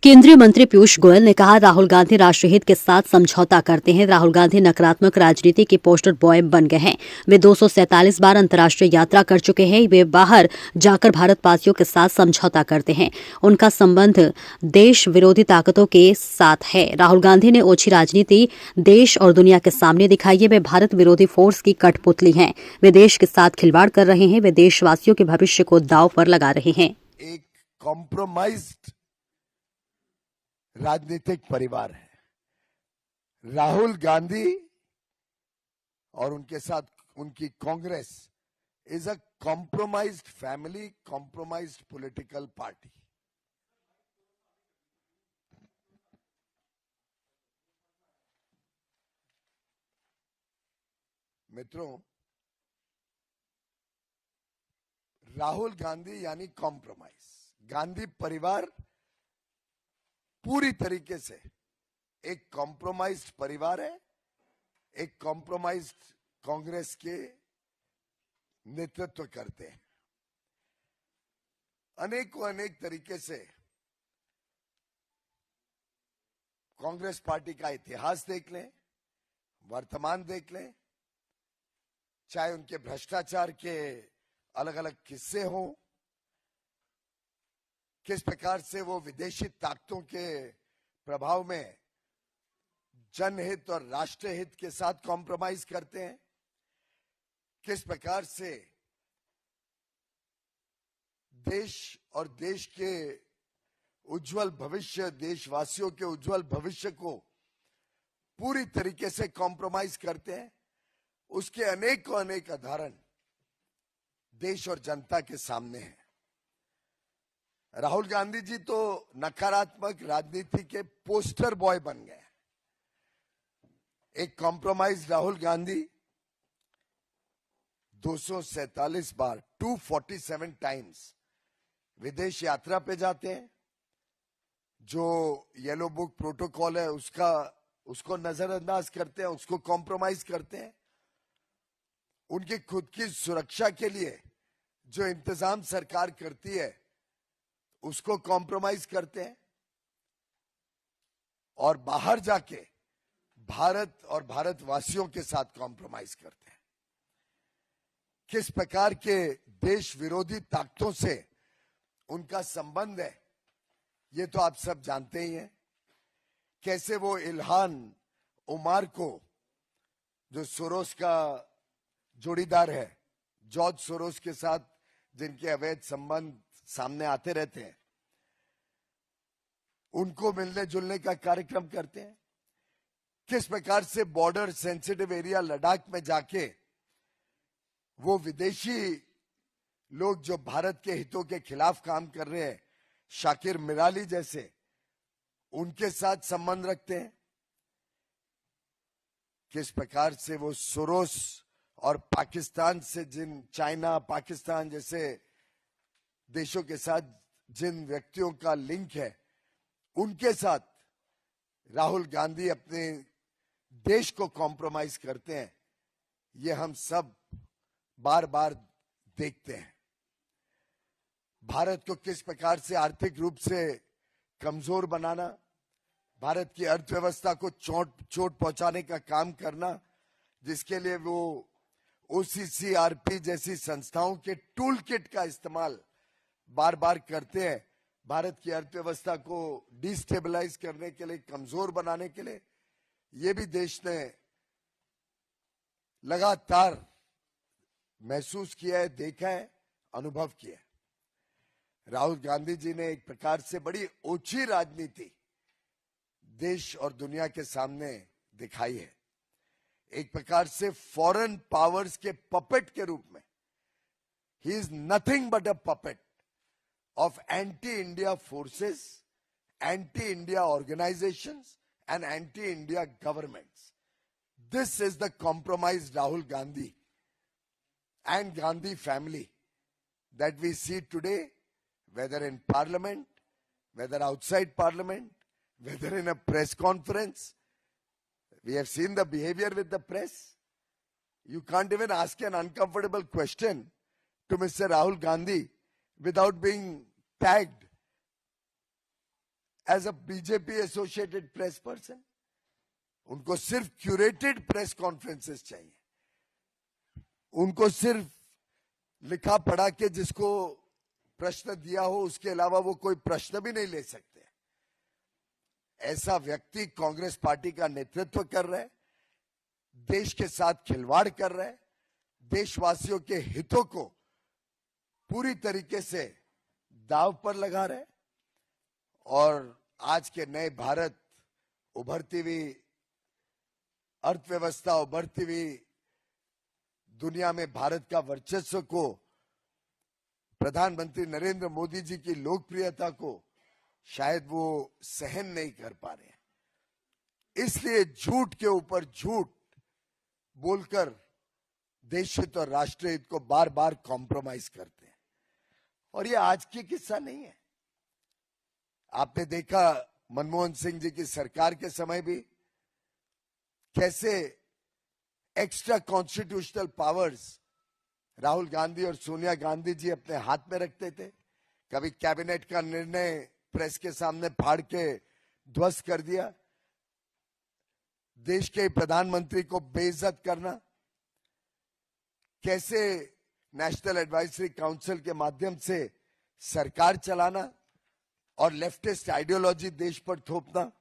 केंद्रीय मंत्री पीयूष गोयल ने कहा, राहुल गांधी राष्ट्रहित के साथ समझौता करते हैं। राहुल गांधी नकारात्मक राजनीति के पोस्टर बॉय बन गए हैं। वे 247 बार अंतर्राष्ट्रीय यात्रा कर चुके हैं। वे बाहर जाकर भारतवासियों के साथ समझौता करते हैं। उनका संबंध देश विरोधी ताकतों के साथ है। राहुल गांधी ने ओछी राजनीति देश और दुनिया के सामने दिखाई है। वे भारत विरोधी फोर्स की कठपुतली हैं। वे देश के साथ खिलवाड़ कर रहे हैं। वे देशवासियों के भविष्य को दांव पर लगा रहे हैं। एक कॉम्प्रोमाइज्ड राजनीतिक परिवार है। राहुल गांधी और उनके साथ उनकी Congress is a compromised family, compromised political party. मित्रों, राहुल गांधी यानी कॉम्प्रोमाइज। गांधी परिवार पूरी तरीके से एक कॉम्प्रोमाइज्ड परिवार है। एक कॉम्प्रोमाइज्ड कांग्रेस के नेतृत्व करते हैं। अनेक तरीके से कांग्रेस पार्टी का इतिहास देख लें, वर्तमान देख लें, चाहे उनके भ्रष्टाचार के अलग अलग किस्से हों, किस प्रकार से वो विदेशी ताकतों के प्रभाव में जनहित और राष्ट्रहित के साथ कॉम्प्रोमाइज करते हैं, किस प्रकार से देश और देश के उज्जवल भविष्य, देशवासियों के उज्जवल भविष्य को पूरी तरीके से कॉम्प्रोमाइज करते हैं, उसके अनेक उदाहरण देश और जनता के सामने हैं। राहुल गांधी जी तो नकारात्मक राजनीति के पोस्टर बॉय बन गए। एक कॉम्प्रोमाइज राहुल गांधी 247 बार 247 टाइम्स विदेश यात्रा पे जाते हैं। जो येलो बुक प्रोटोकॉल है उसको नजरअंदाज करते हैं, उसको कॉम्प्रोमाइज करते हैं। उनकी खुद की सुरक्षा के लिए जो इंतजाम सरकार करती है उसको कॉम्प्रोमाइज करते हैं, और बाहर जाके भारत और भारतवासियों के साथ कॉम्प्रोमाइज करते हैं। किस प्रकार के देश विरोधी ताकतों से उनका संबंध है ये तो आप सब जानते ही हैं। कैसे वो इल्हान उमार को, जो सोरोस का जोड़ीदार है, जॉर्ज सोरोस के साथ जिनके अवैध संबंध सामने आते रहते हैं, उनको मिलने जुलने का कार्यक्रम करते हैं। किस प्रकार से बॉर्डर सेंसिटिव एरिया लद्दाख में जाके वो विदेशी लोग जो भारत के हितों के खिलाफ काम कर रहे हैं, शाकिर मिराली जैसे, उनके साथ संबंध रखते हैं। किस प्रकार से वो सोरोस और पाकिस्तान से चाइना, पाकिस्तान जैसे देशों के साथ जिन व्यक्तियों का लिंक है, उनके साथ राहुल गांधी अपने देश को कॉम्प्रोमाइज करते हैं, ये हम सब बार बार देखते हैं। भारत को किस प्रकार से आर्थिक रूप से कमजोर बनाना, भारत की अर्थव्यवस्था को चोट पहुंचाने का काम करना, जिसके लिए वो OCCRP जैसी संस्थाओं के टूल किट का इस्तेमाल बार बार करते हैं, भारत की अर्थव्यवस्था को डिस्टेबलाइज करने के लिए, कमजोर बनाने के लिए। ये भी देश ने लगातार महसूस किया है, देखा है, अनुभव किया है। राहुल गांधी जी ने एक प्रकार से बड़ी ओछी राजनीति देश और दुनिया के सामने दिखाई है। एक प्रकार से फॉरेन पावर्स के पपेट के रूप में, he is nothing but a puppet of anti-India forces, anti-India organizations and anti-India governments. This is the compromised Rahul Gandhi and Gandhi family that we see today, whether in parliament, whether outside parliament, whether in a press conference. We have seen the behavior with the press. You can't even ask an uncomfortable question to Mr. Rahul Gandhi without being tagged as a BJP associated press person, उनको सिर्फ curated press conferences चाहिए, उनको सिर्फ लिखा पढ़ा के जिसको प्रश्न दिया हो उसके अलावा वो कोई प्रश्न भी नहीं ले सकते। ऐसा व्यक्ति कांग्रेस पार्टी का नेतृत्व कर रहे हैं, देश के साथ खिलवाड़ कर रहे हैं, देशवासियों के हितों को पूरी तरीके से दांव पर लगा रहे हैं। और आज के नए भारत, उभरती हुई अर्थव्यवस्था, उभरती हुई दुनिया में भारत का वर्चस्व को, प्रधानमंत्री नरेंद्र मोदी जी की लोकप्रियता को शायद वो सहन नहीं कर पा रहे हैं। इसलिए झूठ के ऊपर झूठ बोलकर देश हित और राष्ट्र हित को बार बार कॉम्प्रोमाइज करते हैं। और ये आज की किस्सा नहीं है। आपने देखा मनमोहन सिंह जी की सरकार के समय भी कैसे extra constitutional powers Rahul Gandhi और सोनिया गांधी जी अपने हाथ में रखते थे। कभी कैबिनेट का निर्णय प्रेस के सामने फाड़ के ध्वस्त कर दिया, देश के प्रधानमंत्री को बेइज्जत करना, कैसे नेशनल एडवाइजरी काउंसिल के माध्यम से सरकार चलाना और लेफ्टिस्ट आइडियोलॉजी देश पर थोपना।